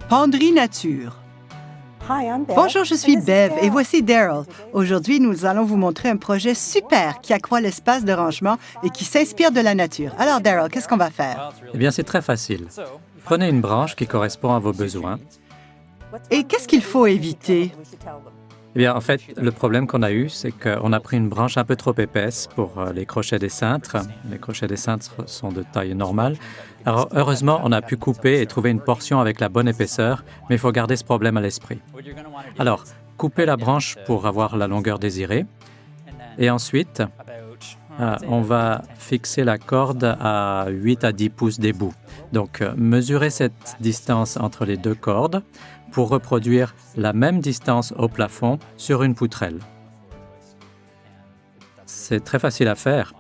Penderie Nature. Bonjour, je suis Bev et voici Daryl. Aujourd'hui, nous allons vous montrer un projet super qui accroît l'espace de rangement et qui s'inspire de la nature. Alors, Daryl, qu'est-ce qu'on va faire? Eh bien, c'est très facile. Prenez une branche qui correspond à vos besoins. Et qu'est-ce qu'il faut éviter? Eh bien, en fait, le problème qu'on a eu, c'est qu'on a pris une branche un peu trop épaisse pour les crochets des cintres. Les crochets des cintres sont de taille normale. Alors, heureusement, on a pu couper et trouver une portion avec la bonne épaisseur, mais il faut garder ce problème à l'esprit. Alors, coupez la branche pour avoir la longueur désirée. Et ensuite, on va fixer la corde à 8 à 10 pouces des bouts. Donc, mesurez cette distance entre les deux cordes pour reproduire la même distance au plafond sur une poutrelle. C'est très facile à faire.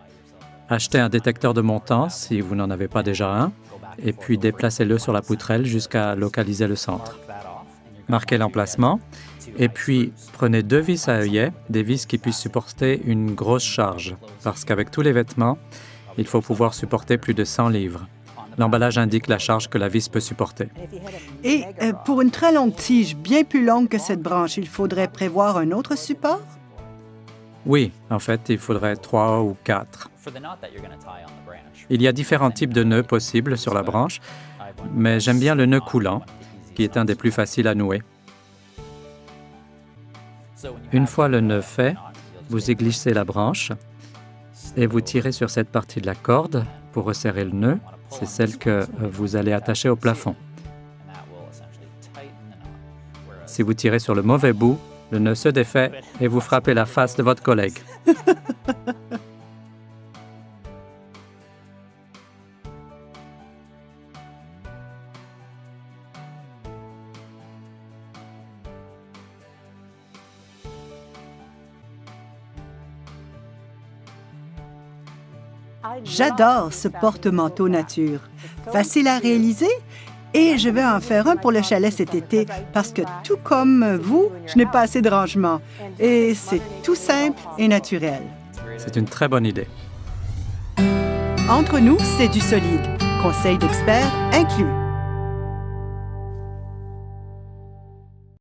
Achetez un détecteur de montant si vous n'en avez pas déjà un, et puis déplacez-le sur la poutrelle jusqu'à localiser le centre. Marquez l'emplacement, et puis prenez 2 vis à œillet, des vis qui puissent supporter une grosse charge, parce qu'avec tous les vêtements, il faut pouvoir supporter plus de 100 livres. L'emballage indique la charge que la vis peut supporter. Et pour une très longue tige, bien plus longue que cette branche, il faudrait prévoir un autre support? Oui, en fait, il faudrait 3 ou 4. Il y a différents types de nœuds possibles sur la branche, mais j'aime bien le nœud coulant, qui est un des plus faciles à nouer. Une fois le nœud fait, vous églissez la branche et vous tirez sur cette partie de la corde pour resserrer le nœud. C'est celle que vous allez attacher au plafond. Si vous tirez sur le mauvais bout, le nœud se défait et vous frappez la face de votre collègue. J'adore ce porte-manteau nature. Facile à réaliser et je vais en faire un pour le chalet cet été parce que tout comme vous, je n'ai pas assez de rangement et c'est tout simple et naturel. C'est une très bonne idée. Entre nous, c'est du solide. Conseil d'experts inclus.